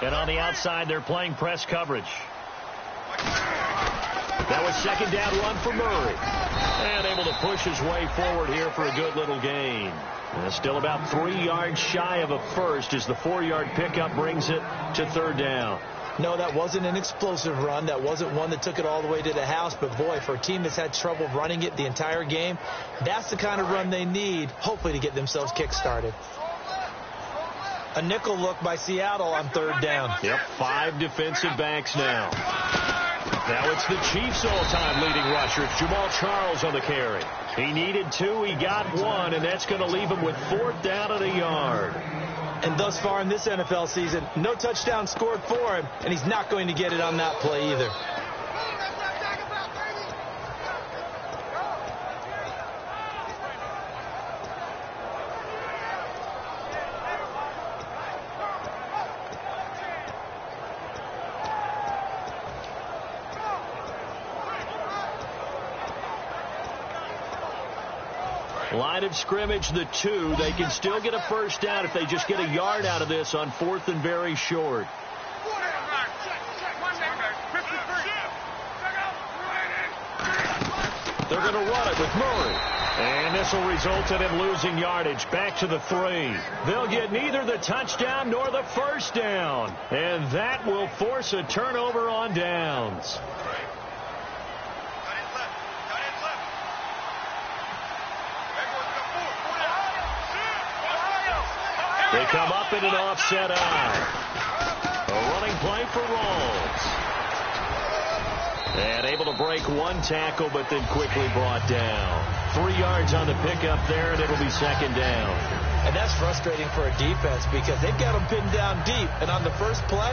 And on the outside, they're playing press coverage. That was second down run for Murray. And able to push his way forward here for a good little gain. Still about 3 yards shy of a first as the 4-yard pickup brings it to third down. No, that wasn't an explosive run. That wasn't one that took it all the way to the house. But, boy, for a team that's had trouble running it the entire game, that's the kind of run they need, hopefully, to get themselves kick-started. A nickel look by Seattle on third down. Yep, 5 defensive backs now. Now it's the Chiefs' all-time leading rusher. It's Jamal Charles on the carry. He needed 2. He got 1, and that's going to leave him with 4th down and a yard. And thus far in this NFL season, no touchdown scored for him, and he's not going to get it on that play either. Line of scrimmage, the 2. They can still get a first down if they just get a yard out of this on 4th and very short. They're going to run it with Murray. And this will result in him losing yardage back to the 3. They'll get neither the touchdown nor the first down. And that will force a turnover on downs. They come up in an offset eye. A running play for Rawls. And able to break 1 tackle, but then quickly brought down. 3 yards on the pickup there, and it'll be second down. And that's frustrating for a defense because they've got them pinned down deep. And on the first play,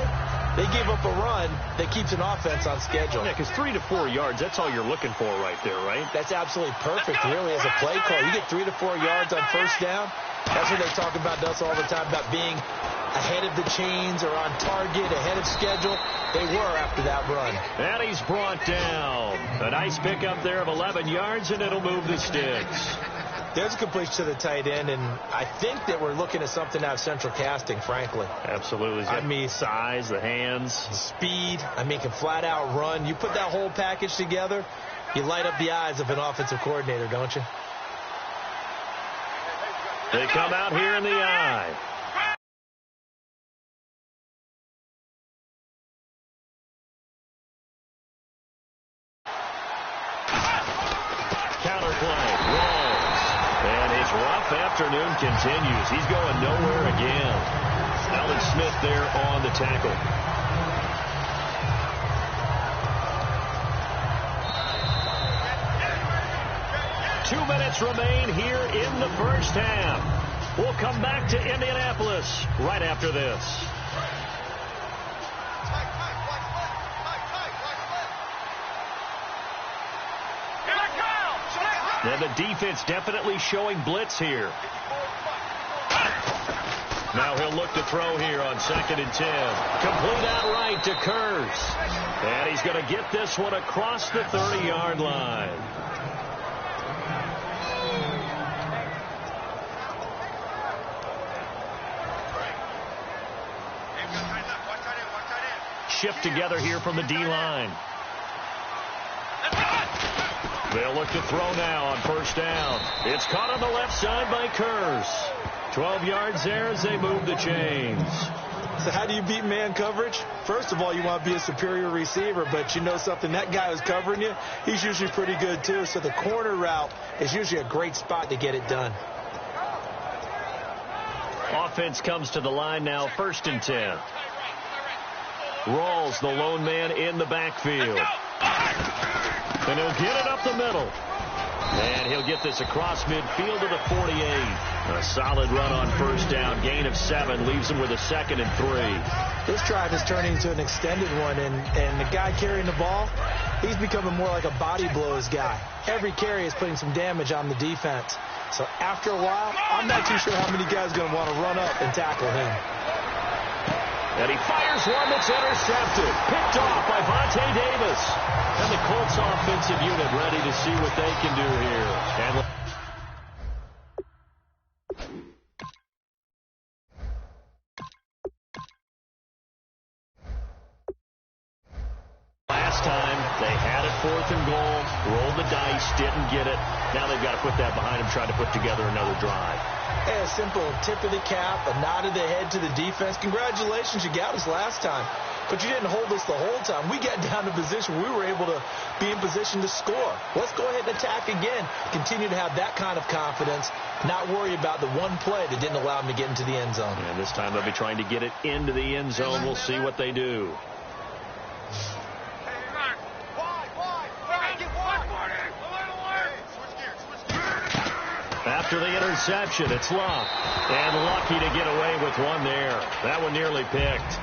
they gave up a run that keeps an offense on schedule. Yeah, because 3 to 4 yards, that's all you're looking for right there, right? That's absolutely perfect, really, as a play call. You get 3 to 4 yards on first down. That's what they talk about us all the time, about being ahead of the chains or on target, ahead of schedule. They were after that run. And he's brought down. A nice pickup there of 11 yards, and it'll move the sticks. There's a completion to the tight end, and I think that we're looking at something out of central casting, frankly. Absolutely. I mean, size, the hands. Speed. I mean, can flat out run. You put that whole package together, you light up the eyes of an offensive coordinator, don't you? They come out here in the eye. Counterplay. Rolls. And his rough afternoon continues. He's going nowhere again. Alan Smith there on the tackle. Two minutes remain here in the first half. We'll come back to Indianapolis right after this. And the defense definitely showing blitz here. Now he'll look to throw here on 2nd and 10. Complete outright to Kurz. And he's going to get this one across the 30-yard line. Shift together here from the D-line. They'll look to throw now on first down. It's caught on the left side by Kurz. 12 yards there as they move the chains. So how do you beat man coverage? First of all, you want to be a superior receiver, but you know something, that guy who's covering you, he's usually pretty good too. So the corner route is usually a great spot to get it done. Offense comes to the line now, 1st and 10. Rawls, the lone man in the backfield. And he'll get it up the middle. And he'll get this across midfield to the 48. A solid run on first down. Gain of 7 leaves him with a 2nd and 3. This drive is turning into an extended one, and the guy carrying the ball, he's becoming more like a body blows guy. Every carry is putting some damage on the defense. So after a while, I'm not too sure how many guys are going to want to run up and tackle him. And he fires one that's intercepted. Picked off by Vontae Davis. And the Colts offensive unit ready to see what they can do here. And 4th and goal, rolled the dice, didn't get it. Now they've got to put that behind them, try to put together another drive. Hey, a simple tip of the cap, a nod of the head to the defense. Congratulations, you got us last time. But you didn't hold us the whole time. We got down to position. We were able to be in position to score. Let's go ahead and attack again. Continue to have that kind of confidence, not worry about the one play that didn't allow them to get into the end zone. And this time they'll be trying to get it into the end zone. We'll see what they do. After the interception, it's Luck. And lucky to get away with one there. That one nearly picked.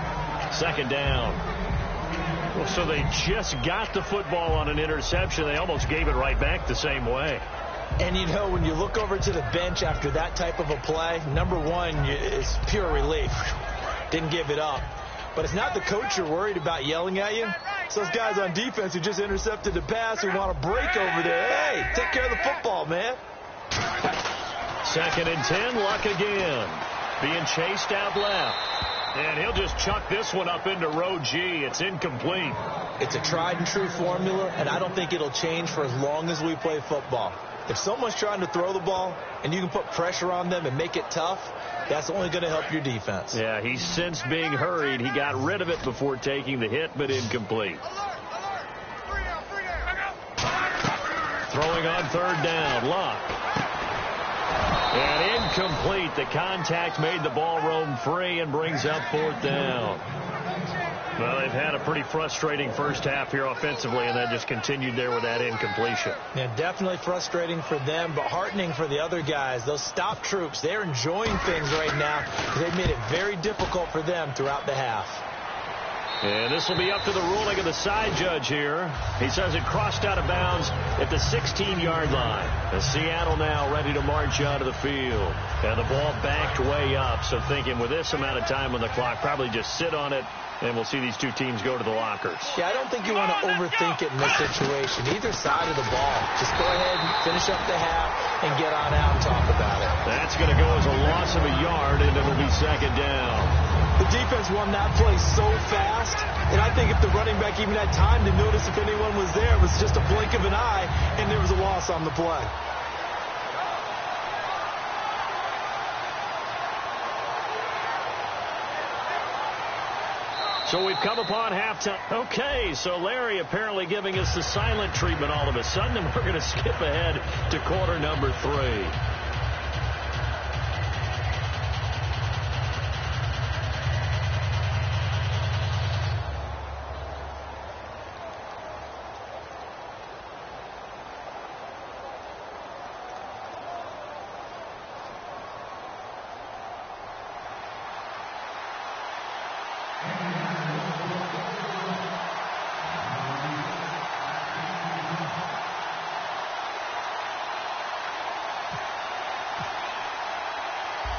2nd down. Well, so they just got the football on an interception. They almost gave it right back the same way. And, you know, when you look over to the bench after that type of a play, number one is pure relief. Didn't give it up. But it's not the coach you're worried about yelling at you. It's those guys on defense who just intercepted the pass who want to break over there. Hey, take care of the football, man. 2nd and 10, Luck again. Being chased out left. And he'll just chuck this one up into row G. It's incomplete. It's a tried and true formula, and I don't think it'll change for as long as we play football. If someone's trying to throw the ball and you can put pressure on them and make it tough, that's only going to help your defense. Yeah, he's since being hurried. He got rid of it before taking the hit, but incomplete. Throwing on 3rd down, Luck. And incomplete. The contact made the ball roam free and brings up 4th down. Well, they've had a pretty frustrating first half here offensively, and then just continued there with that incompletion. Yeah, definitely frustrating for them, but heartening for the other guys. Those stop troops, they're enjoying things right now. They've made it very difficult for them throughout the half. And this will be up to the ruling of the side judge here. He says it crossed out of bounds at the 16-yard line. And Seattle now ready to march out of the field. And the ball backed way up. So thinking with this amount of time on the clock, probably just sit on it, and we'll see these two teams go to the lockers. Yeah, I don't think you want to overthink it in this situation. Either side of the ball. Just go ahead and finish up the half and get on out and talk about it. That's going to go as a loss of a yard, and it'll be 2nd down. The defense won that play so fast, and I think if the running back even had time to notice if anyone was there, it was just a blink of an eye, and there was a loss on the play. So we've come upon halftime. Okay, so Larry apparently giving us the silent treatment all of a sudden, and we're going to skip ahead to quarter number 3.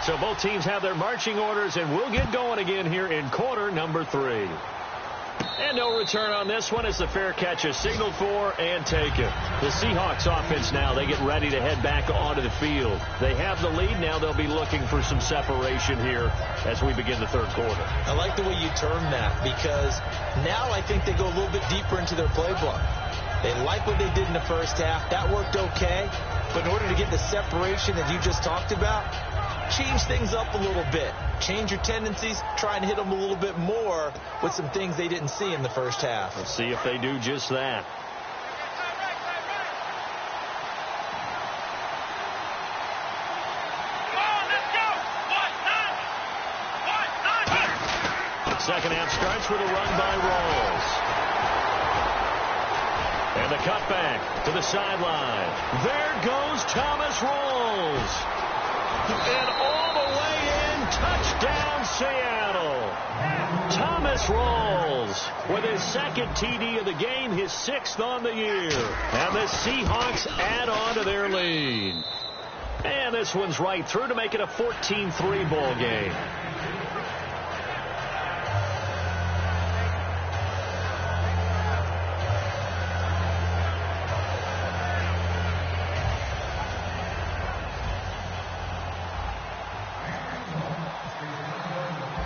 So both teams have their marching orders, and we'll get going again here in quarter number 3. And no return on this one as the fair catch is signaled for and taken. The Seahawks offense now, they get ready to head back onto the field. They have the lead. Now they'll be looking for some separation here as we begin the 3rd quarter. I like the way you term that, because now I think they go a little bit deeper into their playbook. They like what they did in the first half. That worked okay. But in order to get the separation that you just talked about, change things up a little bit. Change your tendencies. Try and hit them a little bit more with some things they didn't see in the first half. Let's see if they do just that. Second half starts with a run by Rawls. And the cutback to the sideline. There goes Thomas Rawls. And all the way in, touchdown Seattle. Thomas Rawls with his 2nd TD of the game, his 6th on the year. And the Seahawks add on to their lead. And this one's right through to make it a 14-3 ball game.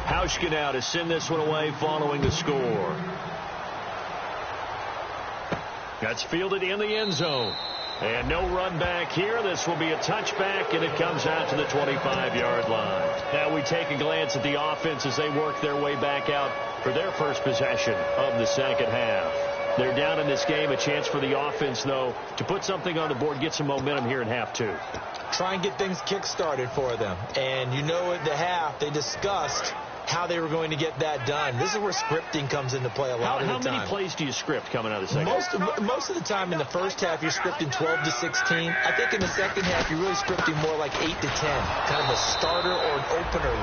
Hauschka now to send this one away following the score. That's fielded in the end zone. And no run back here. This will be a touchback, and it comes out to the 25-yard line. Now we take a glance at the offense as they work their way back out for their first possession of the second half. They're down in this game. A chance for the offense, though, to put something on the board, get some momentum here in half two. Try and get things kick-started for them. And you know at the half, they discussed how they were going to get that done. This is where scripting comes into play a lot of the time. How many plays do you script coming out of the second half? Most of the time in the first half, you're scripting 12 to 16. I think in the second half, you're really scripting more like 8 to 10. Kind of a starter or an opener,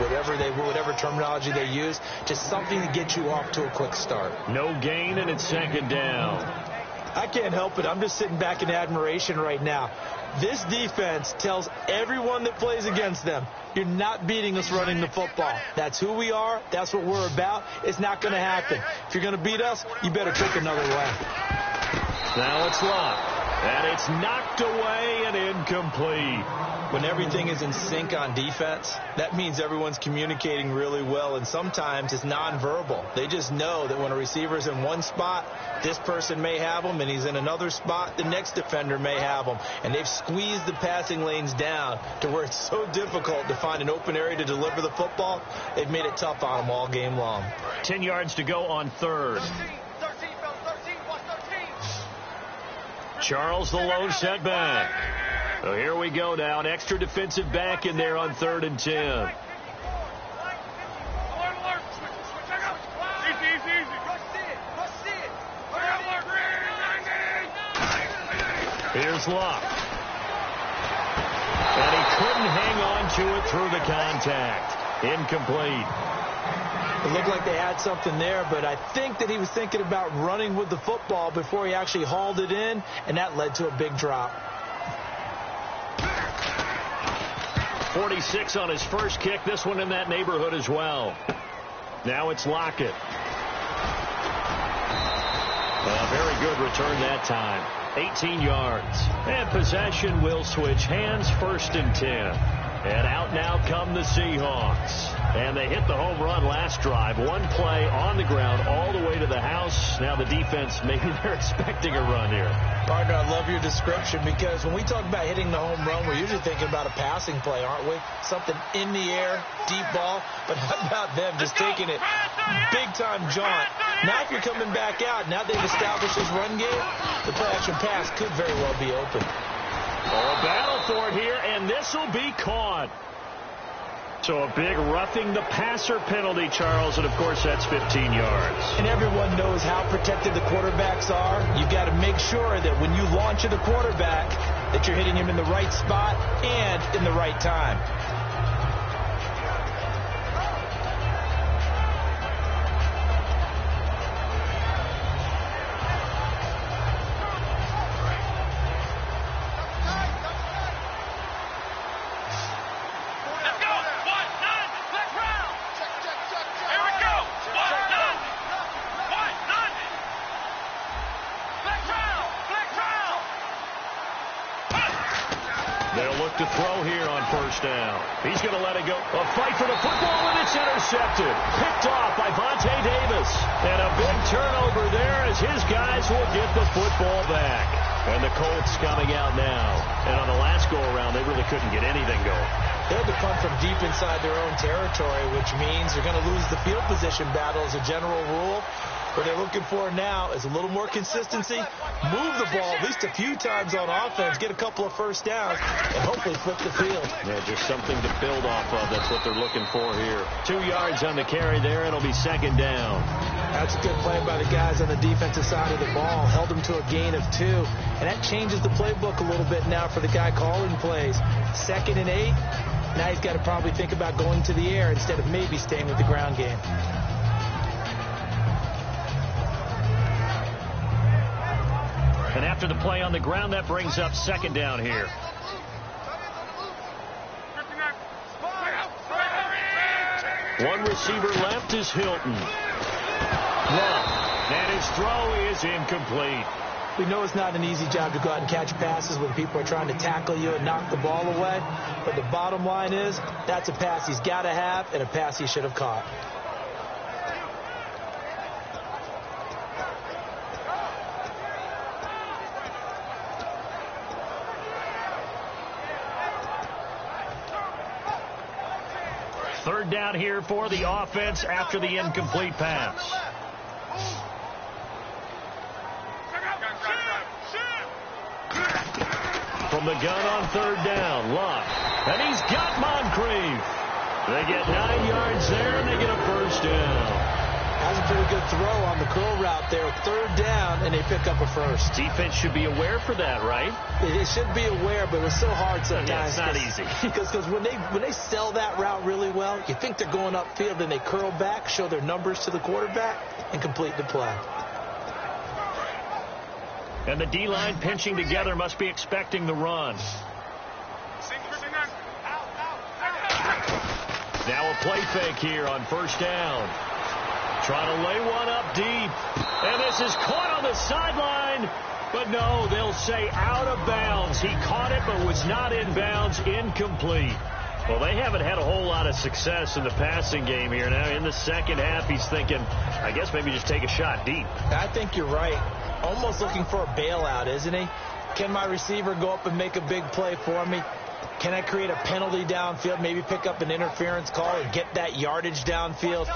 whatever terminology they use. Just something to get you off to a quick start. No gain, and it's second down. I can't help it. I'm just sitting back in admiration right now. This defense tells everyone that plays against them, you're not beating us running the football. That's who we are. That's what we're about. It's not going to happen. If you're going to beat us, you better pick another way. Now it's locked. And it's knocked away and incomplete. When everything is in sync on defense, that means everyone's communicating really well, and sometimes it's nonverbal. They just know that when a receiver's in one spot, this person may have him, and he's in another spot, the next defender may have him. And they've squeezed the passing lanes down to where it's so difficult to find an open area to deliver the football. They've made it tough on them all game long. 10 yards to go on third. Charles, the lone setback. So here we go now. An extra defensive back in there on 3rd and 10. Here's Locke. And he couldn't hang on to it through the contact. Incomplete. It looked like they had something there, but I think that he was thinking about running with the football before he actually hauled it in, and that led to a big drop. 46 on his first kick. This one in that neighborhood as well. Now it's Lockett. A very good return that time. 18 yards. And possession will switch hands, 1st and 10. And out now come the Seahawks. And they hit the home run last drive. One play on the ground all the way to the house. Now the defense, maybe they're expecting a run here. Partner, I love your description, because when we talk about hitting the home run, we're usually thinking about a passing play, aren't we? Something in the air, deep ball. But how about them just taking it big-time jaunt? Now if you're coming back out, now they've established this run game, the play-action pass could very well be open. Oh, a battle for it here, and this will be caught. So a big roughing the passer penalty, Charles, and of course that's 15 yards. And everyone knows how protected the quarterbacks are. You've got to make sure that when you launch at a quarterback, that you're hitting him in the right spot and in the right time. To throw here on 1st down. He's going to let it go. A fight for the football, and it's intercepted. Picked off by Vontae Davis. And a big turnover there as his guys will get the football back. And the Colts coming out now. And on the last go-around, they really couldn't get anything going. They had to punt from deep inside their own territory, which means they're going to lose the field position battle as a general rule. What they're looking for now is a little more consistency, move the ball at least a few times on offense, get a couple of first downs, and hopefully flip the field. Yeah, just something to build off of. That's what they're looking for here. 2 yards on the carry there, and it'll be 2nd down. That's a good play by the guys on the defensive side of the ball. Held them to a gain of 2. And that changes the playbook a little bit now for the guy calling plays. 2nd and 8. Now he's got to probably think about going to the air instead of maybe staying with the ground game. And after the play on the ground, that brings up 2nd down here. One receiver left is Hilton. And his throw is incomplete. We know it's not an easy job to go out and catch passes when people are trying to tackle you and knock the ball away. But the bottom line is, that's a pass he's got to have and a pass he should have caught. Third down here for the offense after the incomplete pass. From the gun on third down, Luck. And he's got Moncrief. They get 9 yards there, and they get a first down. That's a pretty good throw on the curl route there. Third down, and they pick up a first. Defense should be aware for that, right? They should be aware, but it was so hard sometimes. Yeah, it's not easy. Because when they sell that route really well, you think they're going upfield, then they curl back, show their numbers to the quarterback, and complete the play. And the D-line pinching together must be expecting the run. Now a play fake here on first down. Trying to lay one up deep. And this is caught on the sideline. But no, they'll say out of bounds. He caught it but was not in bounds. Incomplete. Well, they haven't had a whole lot of success in the passing game here. Now in the second half, he's thinking, I guess maybe just take a shot deep. I think you're right. Almost looking for a bailout, isn't he? Can my receiver go up and make a big play for me? Can I create a penalty downfield, maybe pick up an interference call and get that yardage downfield?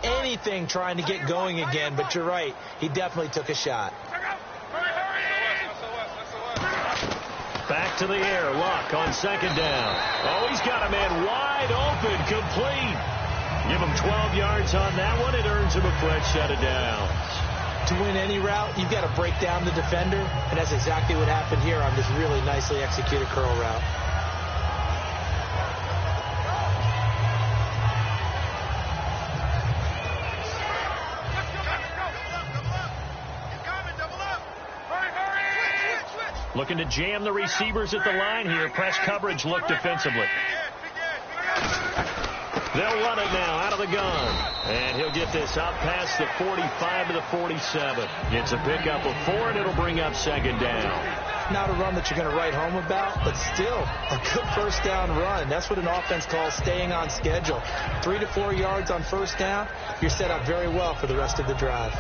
Anything trying to get going again, but you're right. He definitely took a shot. Back to the air. Luck on second down. Oh, he's got a man wide open, complete. Give him 12 yards on that one. It earns him a fresh set of downs. To win any route, you've got to break down the defender, and that's exactly what happened here on this really nicely executed curl route. Looking to jam the receivers at the line here. Press coverage look defensively. They'll run it now out of the gun. And he'll get this out past the 45 to the 47. It's a pickup of 4, and it'll bring up second down. Not a run that you're going to write home about, but still a good first down run. That's what an offense calls staying on schedule. 3 to 4 yards on first down. You're set up very well for the rest of the drive.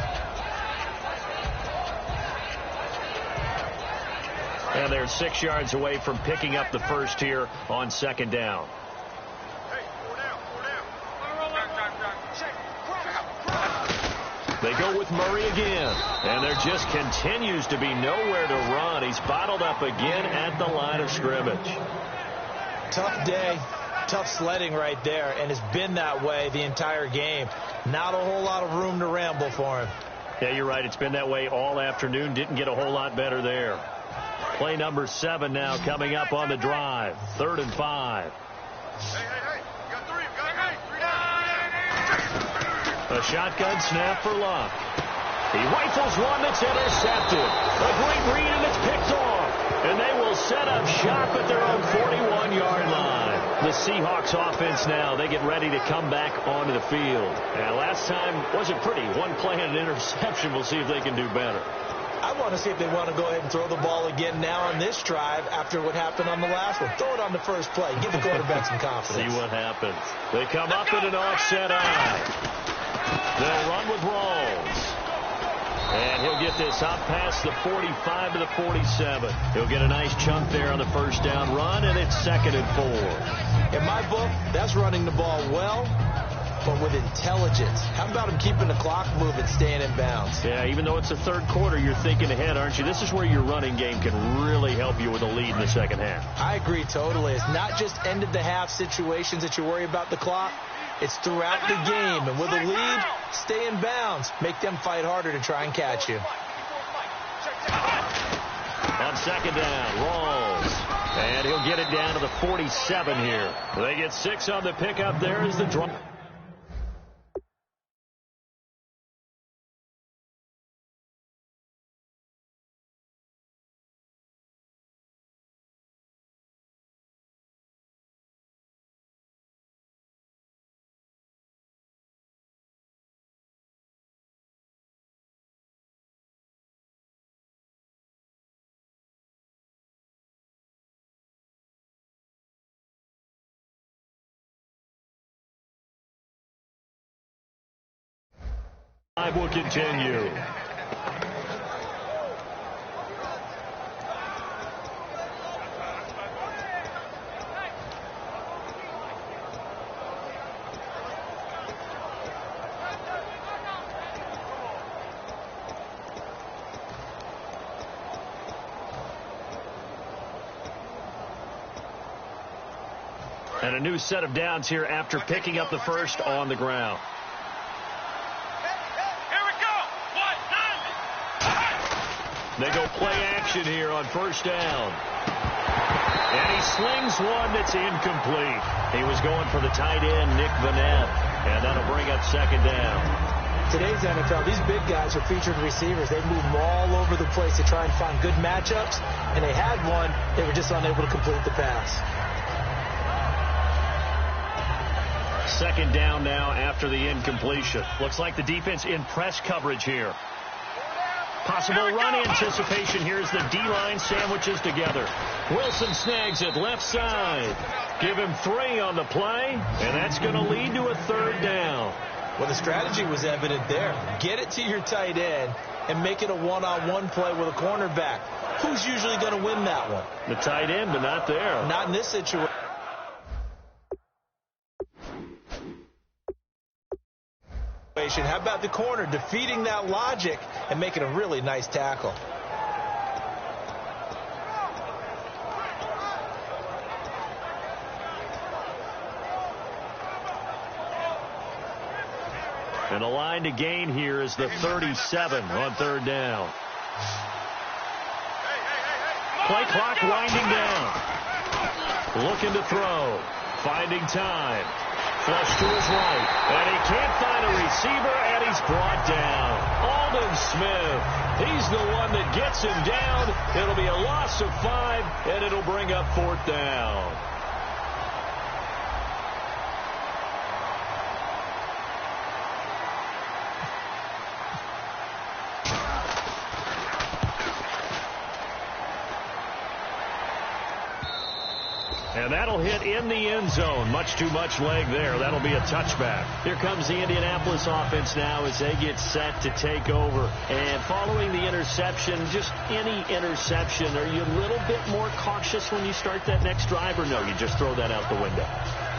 And they're 6 yards away from picking up the first here on second down. They go with Murray again. And there just continues to be nowhere to run. He's bottled up again at the line of scrimmage. Tough day. Tough sledding right there. And it's been that way the entire game. Not a whole lot of room to ramble for him. Yeah, you're right. It's been that way all afternoon. Didn't get a whole lot better there. Play number 7 now coming up on the drive. 3rd and 5. A shotgun snap for Luck. He rifles one that's intercepted. A great read, and it's picked off. And they will set up shop at their own 41-yard line. The Seahawks offense now, they get ready to come back onto the field. And last time wasn't pretty. One play and an interception. We'll see if they can do better. I want to see if they want to go ahead and throw the ball again now on this drive after what happened on the last one. Throw it on the first play. Give the quarterback some confidence. See what happens. They come up in an offset eye. They'll run with Rawls. And he'll get this out past the 45 to the 47. He'll get a nice chunk there on the first down run, and it's 2nd and 4. In my book, that's running the ball well, but with intelligence. How about him keeping the clock moving, staying in bounds? Yeah, even though it's the third quarter, you're thinking ahead, aren't you? This is where your running game can really help you with a lead in the second half. I agree totally. It's not just end-of-the-half situations that you worry about the clock. It's throughout the game. And with a lead, stay in bounds. Make them fight harder to try and catch you. On second down, Rawls. And he'll get it down to the 47 here. They get 6 on the pickup. There is the draw. Will continue. And a new set of downs here after picking up the first on the ground. They go play action here on first down. And he slings one that's incomplete. He was going for the tight end, Nick Vanette. And that'll bring up second down. Today's NFL, these big guys are featured receivers. They move all over the place to try and find good matchups. And they had one. They were just unable to complete the pass. Second down now after the incompletion. Looks like the defense in press coverage here. Possible run anticipation. Here's the D-line sandwiches together. Wilson snags it left side. Give him 3 on the play, and that's going to lead to a third down. Well, the strategy was evident there. Get it to your tight end and make it a one-on-one play with a cornerback. Who's usually going to win that one? The tight end, but not there. Not in this situation. How about the corner defeating that logic and making a really nice tackle? And the line to gain here is the 37 on third down. Play clock winding down. Looking to throw. Finding time. Flush to his right, and he can't find a receiver, and he's brought down. Aldon Smith, he's the one that gets him down. It'll be a loss of 5, and it'll bring up fourth down. And that'll hit in the end zone. Much too much leg there. That'll be a touchback. Here comes the Indianapolis offense now as they get set to take over. And following the interception, just any interception, are you a little bit more cautious when you start that next drive, or no, you just throw that out the window?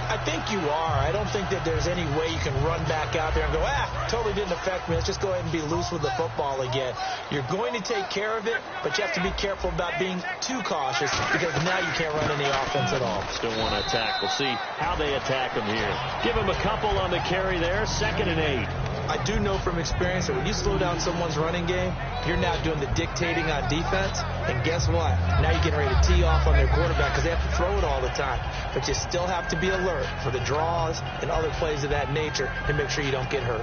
I think you are. I don't think that there's any way you can run back out there and go, totally didn't affect me. Let's just go ahead and be loose with the football again. You're going to take care of it, but you have to be careful about being too cautious because now you can't run any offense at all. Still want to attack. We'll see how they attack him here. Give him a couple on the carry there. 2nd and 8. I do know from experience that when you slow down someone's running game, you're now doing the dictating on defense. And guess what? Now you're getting ready to tee off on their quarterback because they have to throw it all the time. But you still have to be alert for the draws and other plays of that nature to make sure you don't get hurt.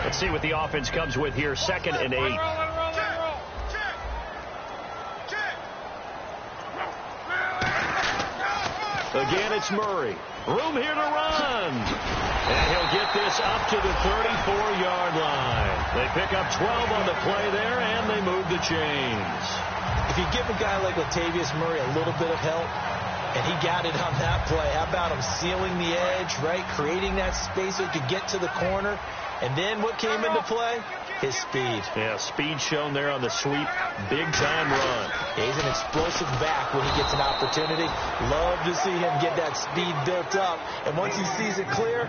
Let's see what the offense comes with here. 2nd and 8. Again, it's Murray. Room here to run. And he'll get this up to the 34-yard line. They pick up 12 on the play there, and they move the chains. If you give a guy like Latavius Murray a little bit of help, and he got it on that play, how about him sealing the edge, right? Creating that space so he could get to the corner. And then what came into play? His speed. Yeah, speed shown there on the sweep. Big-time run. Yeah, he's an explosive back when he gets an opportunity. Love to see him get that speed built up. And once he sees it clear,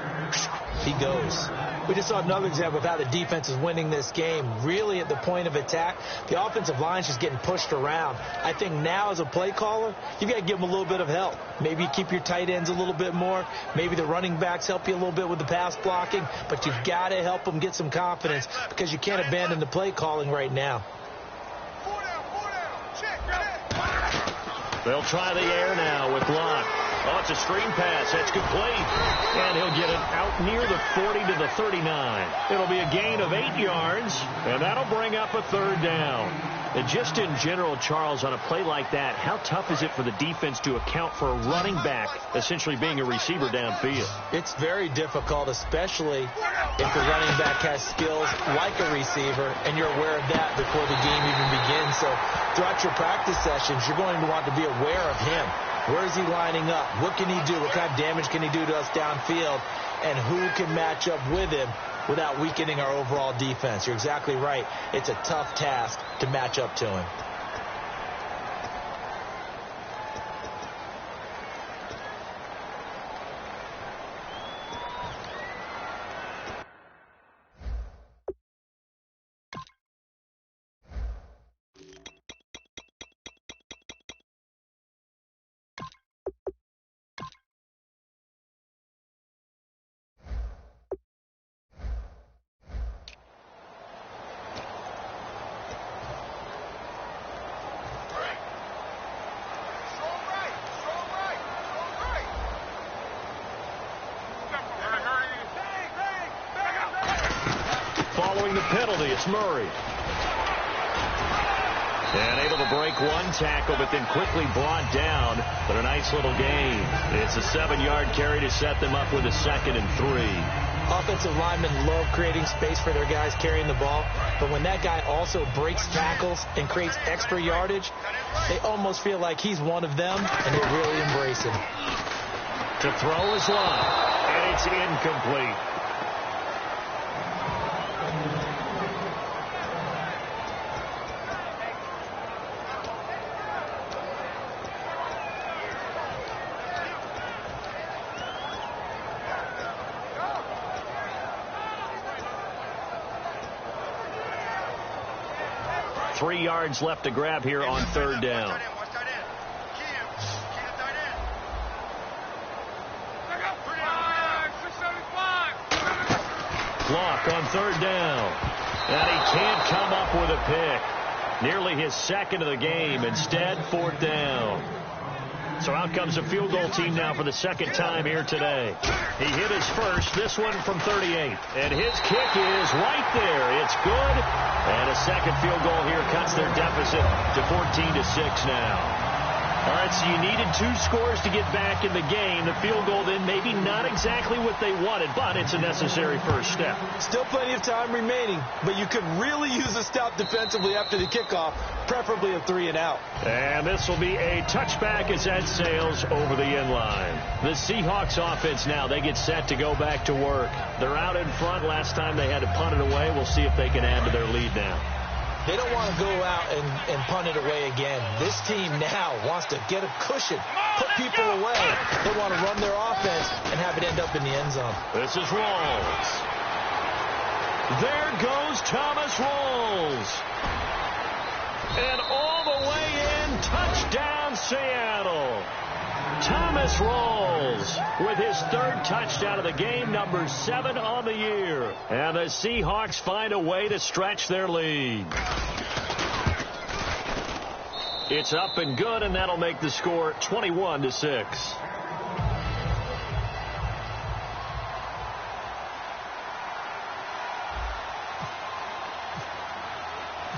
he goes. We just saw another example of how the defense is winning this game. Really at the point of attack, the offensive line's just getting pushed around. I think now as a play caller, you've got to give them a little bit of help. Maybe you keep your tight ends a little bit more. Maybe the running backs help you a little bit with the pass blocking. But you've got to help them get some confidence because you can't abandon the play calling right now. They'll try the air now with Locke. Oh, it's a screen pass. That's complete. And he'll get it out near the 40 to the 39. It'll be a gain of 8 yards, and that'll bring up a third down. And just in general, Charles, on a play like that, how tough is it for the defense to account for a running back essentially being a receiver downfield? It's very difficult, especially if the running back has skills like a receiver, and you're aware of that before the game even begins. So throughout your practice sessions, you're going to want to be aware of him. Where is he lining up? What can he do? What kind of damage can he do to us downfield? And who can match up with him without weakening our overall defense? You're exactly right. It's a tough task to match up to him. It's Murray. And able to break one tackle, but then quickly brought down. But a nice little gain. It's a 7-yard carry to set them up with a 2nd and 3. Offensive linemen love creating space for their guys carrying the ball. But when that guy also breaks tackles and creates extra yardage, they almost feel like he's one of them, and they really embrace him. To throw is Lott, and it's incomplete. Three yards left to grab here on 3rd down. Block on 3rd down. And he can't come up with a pick. Nearly his 2nd of the game. Instead, 4th down. So out comes a field goal team now for the 2nd time here today. He hit his first, this one from 38. And his kick is right there. It's good. And a 2nd field goal here cuts their deficit to 14-6 now. All right, so you needed 2 scores to get back in the game. The field goal then maybe not exactly what they wanted, but it's a necessary first step. Still plenty of time remaining, but you could really use a stop defensively after the kickoff, preferably a 3-and-out. And this will be a touchback as that sails over the end line. The Seahawks offense now, they get set to go back to work. They're out in front. Last time they had to punt it away. We'll see if they can add to their lead now. They don't want to go out and punt it away again. This team now wants to get a cushion, put people away. They want to run their offense and have it end up in the end zone. This is Rawls. There goes Thomas Rawls. And all the way in, touchdown Seattle. Thomas Rawls with his 3rd touchdown of the game, number 7 on the year. And the Seahawks find a way to stretch their lead. It's up and good, and that'll make the score 21-6.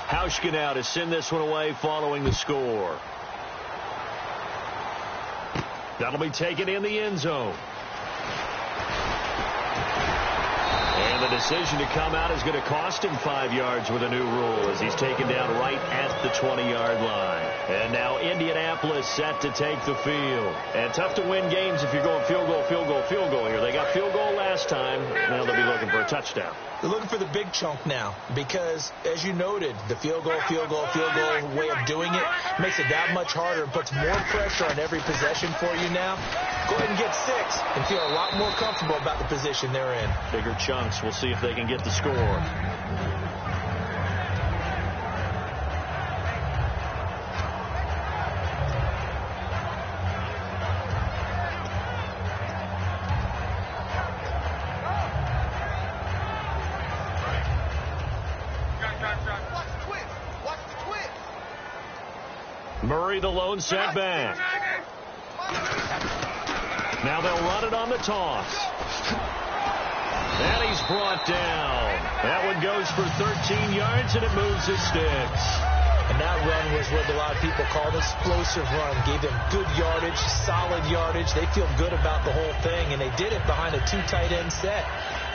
Hauschka now to send this one away following the score. That'll be taken in the end zone. And the decision to come out is going to cost him 5 yards with a new rule as he's taken down right at the 20-yard line. And now Indianapolis set to take the field. And tough to win games if you're going field goal, field goal, field goal here. They got field goal last time. Now they'll be looking for a touchdown. They're looking for the big chunk now because, as you noted, the field goal way of doing it makes it that much harder and puts more pressure on every possession for you now. Go ahead and get 6 and feel a lot more comfortable about the position they're in. Bigger chunks. We'll see if they can get the score. Murray, the lone setback. Now they'll run it on the toss. And he's brought down. That one goes for 13 yards, and it moves his sticks. And that run was what a lot of people call an explosive run. Gave them good yardage, solid yardage. They feel good about the whole thing, and they did it behind a 2 tight end set.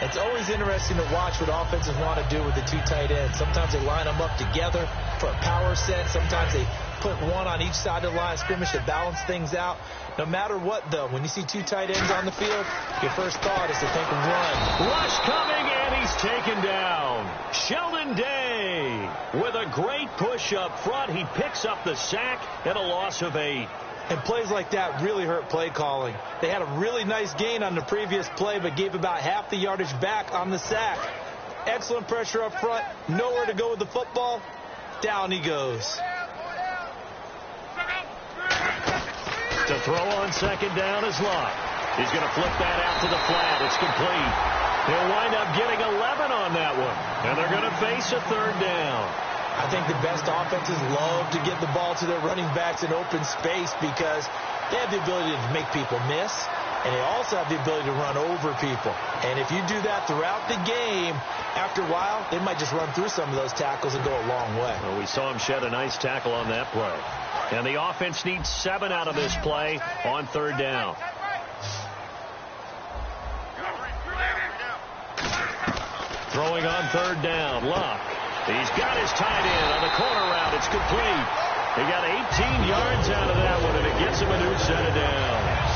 It's always interesting to watch what offenses want to do with the 2 tight ends. Sometimes they line them up together for a power set. Sometimes they put one on each side of the line of scrimmage to balance things out. No matter what, though, when you see 2 tight ends on the field, your first thought is to think run. Rush coming, and he's taken down. Sheldon Day with a great push up front. He picks up the sack and a loss of 8. And plays like that really hurt play calling. They had a really nice gain on the previous play, but gave about half the yardage back on the sack. Excellent pressure up front. Nowhere to go with the football. Down he goes. To throw on 2nd down is Lott. He's going to flip that out to the flat. It's complete. He'll wind up getting 11 on that one. And they're going to face a 3rd down. I think the best offenses love to get the ball to their running backs in open space because they have the ability to make people miss. and they also have the ability to run over people. And if you do that throughout the game, after a while, they might just run through some of those tackles and go a long way. Well, we saw him shed a nice tackle on that play. And the offense needs 7 out of this play on 3rd down. Throwing on 3rd down, Luck. He's got his tight end on the corner route. It's complete. He got 18 yards out of that one, and it gets him a new set of downs.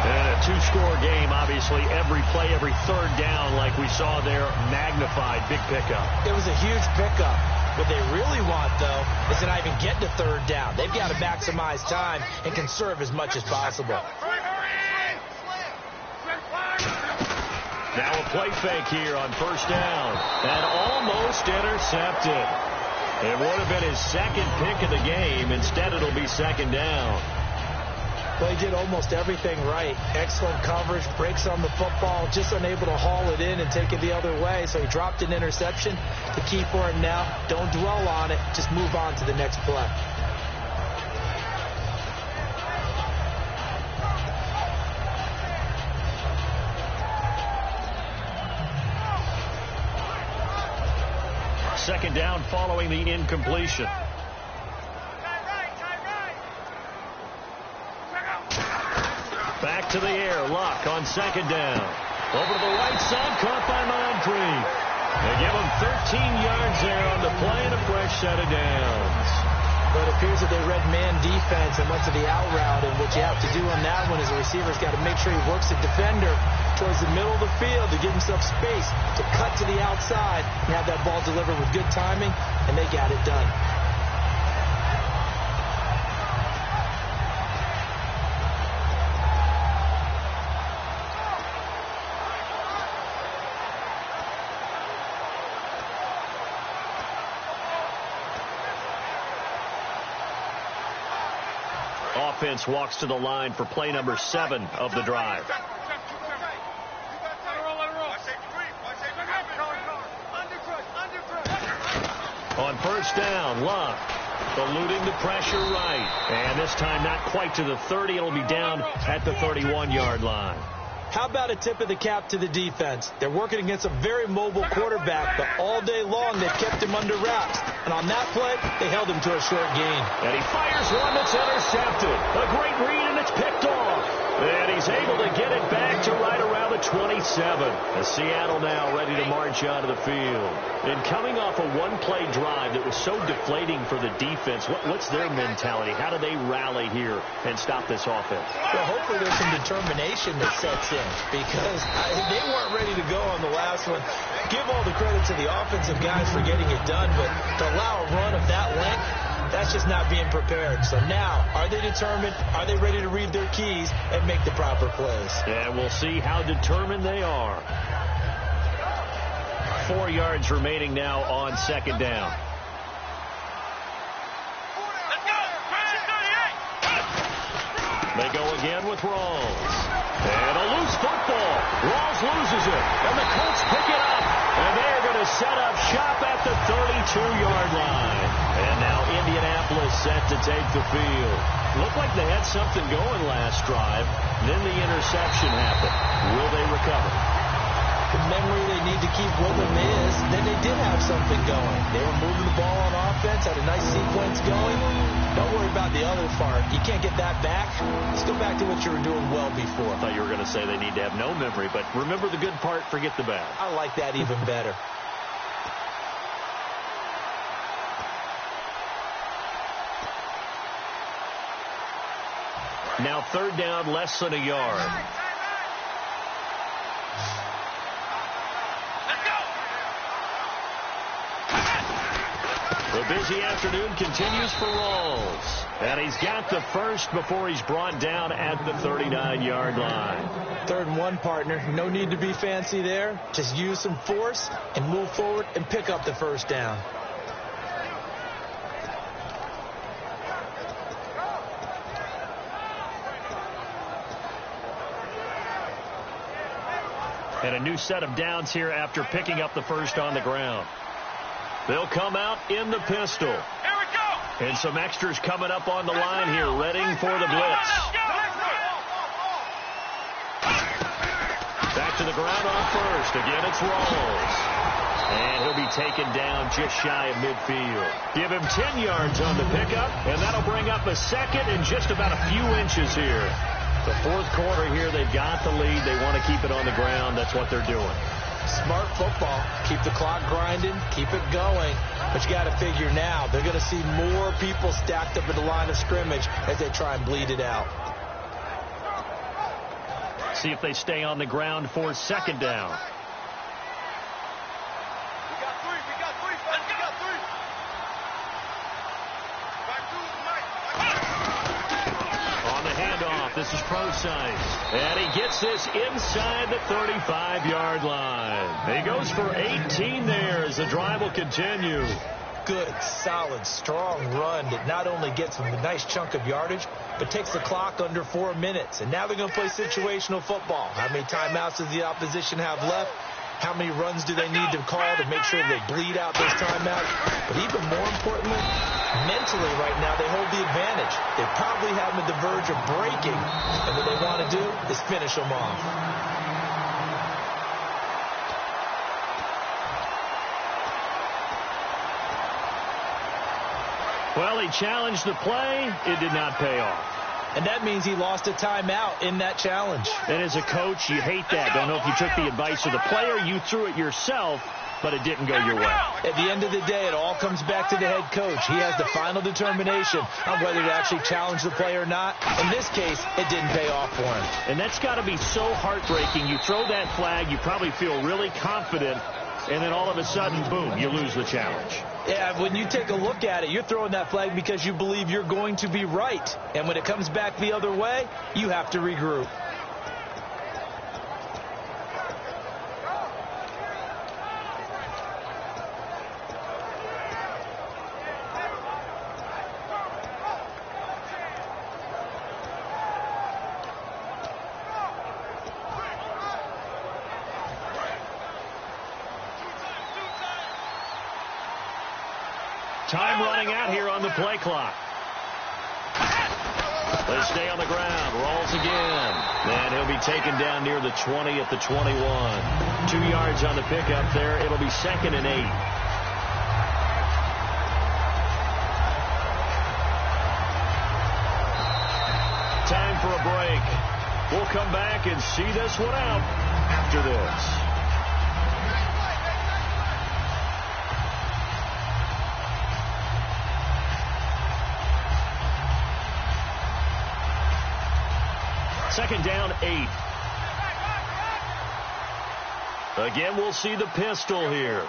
And a 2-score game, obviously, every play, every 3rd down, like we saw there, magnified. Big pickup. It was a huge pickup. What they really want, though, is to not even get to 3rd down. They've got to maximize time and conserve as much as possible. Now a play fake here on 1st down. And almost intercepted. It would have been his 2nd pick of the game. Instead, it'll be 2nd down. Well, he did almost everything right. Excellent coverage, breaks on the football, just unable to haul it in and take it the other way. So he dropped an interception. The key for him now, don't dwell on it. Just move on to the next play. Second down following the incompletion. Back to the air. Luck on 2nd down. Over to the right side. Caught by Moncrief. They give him 13 yards there on the play and a fresh set of downs. But it appears that they read man defense and went to the out route. And what you have to do on that one is the receiver's got to make sure he works the defender towards the middle of the field to give himself space to cut to the outside and have that ball delivered with good timing, and they got it done. Offense walks to the line for play number 7 of the drive. On 1st down, Luck eluding the pressure right. And this time not quite to the 30. It'll be down at the 31-yard line. How about a tip of the cap to the defense? They're working against a very mobile quarterback, but all day long they've kept him under wraps. And on that play, they held him to a short gain. And he fires one that's intercepted. A great read, and it's picked off. And he's able to get it back to right around the 27. As Seattle now ready to march out of the field. And coming off a one-play drive that was so deflating for the defense, what's their mentality? How do they rally here and stop this offense? Well, hopefully there's some determination that sets in, because they weren't ready to go on the last one. Give all the credit to the offensive guys for getting it done, but to allow a run of that length, that's just not being prepared. So now, are they determined? Are they ready to read their keys and make the proper plays? And we'll see how determined they are. 4 yards remaining now on 2nd down. They go again with Rawls. And a loose football. Rawls loses it. And the Colts pick it up. And they're going to set up shop at the 32-yard line. And now Indianapolis set to take the field. Looked like they had something going last drive. Then the interception happened. Will they recover? The memory they need to keep with them is that they did have something going. They were moving the ball on offense, had a nice sequence going. Don't worry about the other part. You can't get that back. Let's go back to what you were doing well before. I thought you were going to say they need to have no memory, but remember the good part, forget the bad. I like that even better. Now 3rd down, less than a yard. The busy afternoon continues for Rawls. And he's got the first before he's brought down at the 39-yard line. 3rd and 1, partner. No need to be fancy there. Just use some force and move forward and pick up the 1st down. And a new set of downs here after picking up the first on the ground. They'll come out in the pistol. Here we go. And some extras coming up on the line here, readying for the blitz. ground on first. Again, it's Rawls. And he'll be taken down just shy of midfield. Give him 10 yards on the pickup, and that'll bring up a second in just about a few inches here. The fourth quarter here, they've got the lead. They want to keep it on the ground. That's what they're doing. Smart football. Keep the clock grinding. Keep it going. But you got to figure now, they're going to see more people stacked up at the line of scrimmage as they try and bleed it out. See if they stay on the ground for second down. This is Procise, and he gets this inside the 35-yard line. He goes for 18 there as the drive will continue. Good, solid, strong run that not only gets them a nice chunk of yardage, but takes the clock under 4 minutes. And now they're going to play situational football. How many timeouts does the opposition have left? How many runs do they need to call to make sure they bleed out those timeouts? But even more importantly, mentally right now, they hold the advantage. They probably have them at the verge of breaking. And what they want to do is finish them off. Well, he challenged the play. It did not pay off. And that means he lost a timeout in that challenge. And as a coach, you hate that. Don't know if you took the advice of the player. You threw it yourself, but it didn't go your way. At the end of the day, it all comes back to the head coach. He has the final determination on whether to actually challenge the play or not. In this case, it didn't pay off for him. And that's got to be so heartbreaking. You throw that flag, you probably feel really confident, and then all of a sudden, boom, you lose the challenge. Yeah, when you take a look at it, you're throwing that flag because you believe you're going to be right. And when it comes back the other way, you have to regroup. Time running out here on the play clock. They stay on the ground. Rolls again. And he'll be taken down near the 20 at the 21. 2 yards on the pickup there. It'll be 2nd and 8. Time for a break. We'll come back and see this one out after this. Second down, 8. Again, we'll see the pistol here.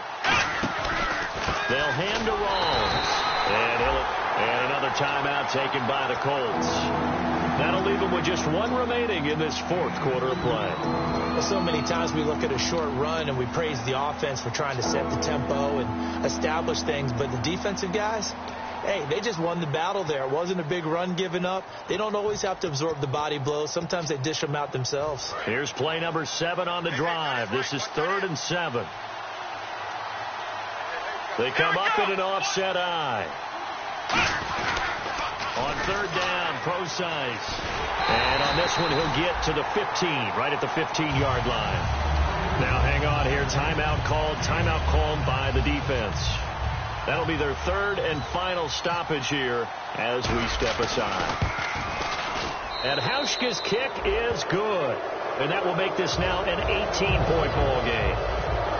They'll hand to Rawls. And another timeout taken by the Colts. That'll leave them with just one remaining in this fourth quarter of play. Well, so many times we look at a short run and we praise the offense for trying to set the tempo and establish things. But the defensive guys, hey, they just won the battle there. It wasn't a big run given up. They don't always have to absorb the body blows. Sometimes they dish them out themselves. Here's play number 7 on the drive. This is 3rd and 7. They come up in an offset eye. On 3rd down, Procise. And on this one, he'll get to the 15, right at the 15-yard line. Now hang on here. Timeout called by the defense. That'll be their 3rd and final stoppage here as we step aside. And Hauschka's kick is good. And that will make this now an 18-point ball game.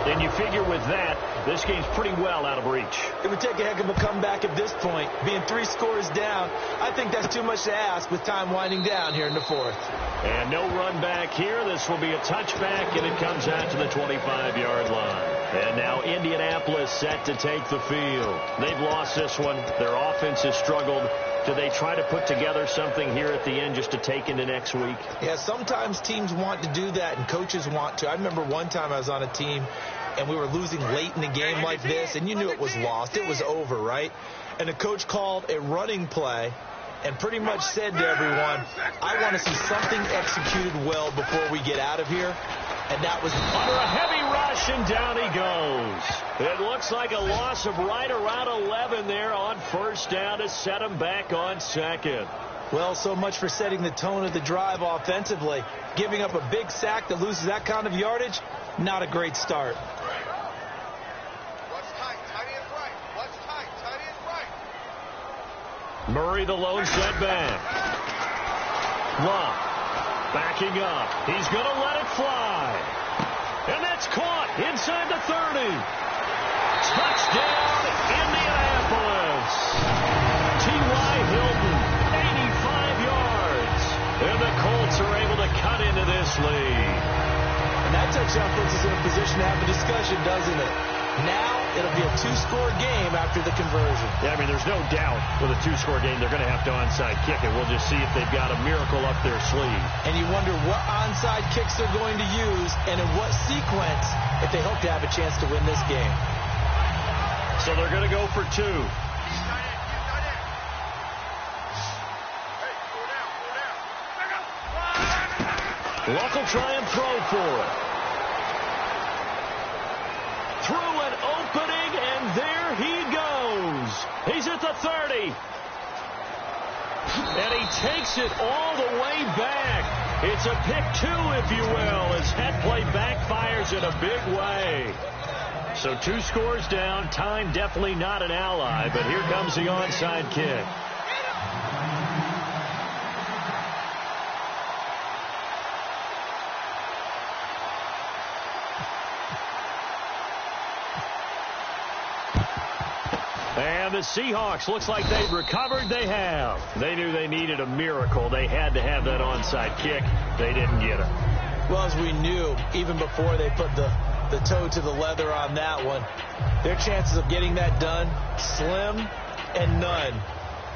And you figure with that, this game's pretty well out of reach. It would take a heck of a comeback at this point. Being 3 scores down, I think that's too much to ask with time winding down here in the 4th. And no run back here. This will be a touchback, and it comes out to the 25-yard line. And now Indianapolis set to take the field. They've lost this one. Their offense has struggled. Do they try to put together something here at the end just to take into next week? Yeah, sometimes teams want to do that and coaches want to. I remember one time I was on a team and we were losing late in the game like this, and you knew it was lost. It was over, right? And the coach called a running play and pretty much said to everyone, I want to see something executed well before we get out of here. And that was under a heavy rush, and down he goes. It looks like a loss of right around 11 there on 1st down to set him back on 2nd. Well, so much for setting the tone of the drive offensively. Giving up a big sack that loses that kind of yardage, not a great start. Murray, the lone setback. Love backing up. He's going to let it fly. And that's caught inside the 30. Touchdown, Indianapolis. T.Y. Hilton, 85 yards. And the Colts are able to cut into this lead. And that touchdown puts us in a position to have a discussion, doesn't it? Now it'll be a two-score game after the conversion. Yeah, I mean, there's no doubt with a two-score game they're going to have to onside kick it. We'll just see if they've got a miracle up their sleeve. And you wonder what onside kicks they're going to use and in what sequence if they hope to have a chance to win this game. So they're going to go for two. Luck will try and throw for it. Through an opening, and there he goes. He's at the 30. And he takes it all the way back. It's a pick two, if you will, as that play backfires in a big way. So 2 scores down. Time definitely not an ally, but here comes the onside kick. And the Seahawks, looks like they've recovered. They have. They knew they needed a miracle. They had to have that onside kick. They didn't get it. Well, as we knew, even before they put the toe to the leather on that one, their chances of getting that done, slim and none.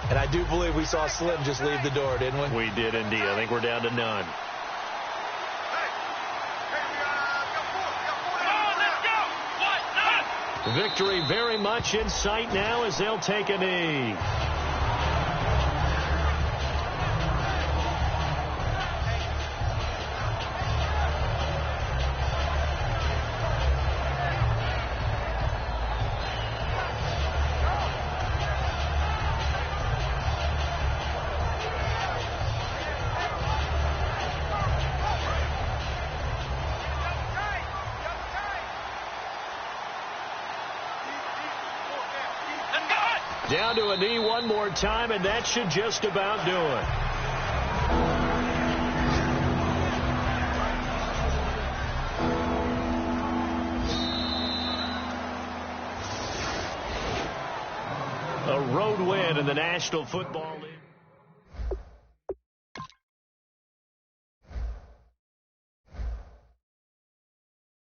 And I do believe we saw Slim just leave the door, didn't we? We did indeed. I think we're down to none. Victory very much in sight now as they'll take a knee. Down to a knee one more time, and that should just about do it. A road win in the National Football League.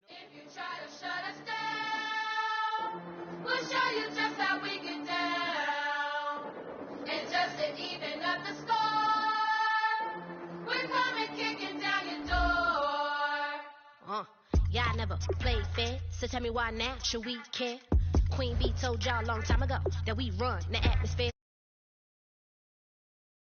If you try to shut us down, we'll show you just how we get down. And just to even up the score, we're coming kicking down your door. Y'all never played fair, so tell me why now should we care? Queen B told y'all a long time ago that we run the atmosphere.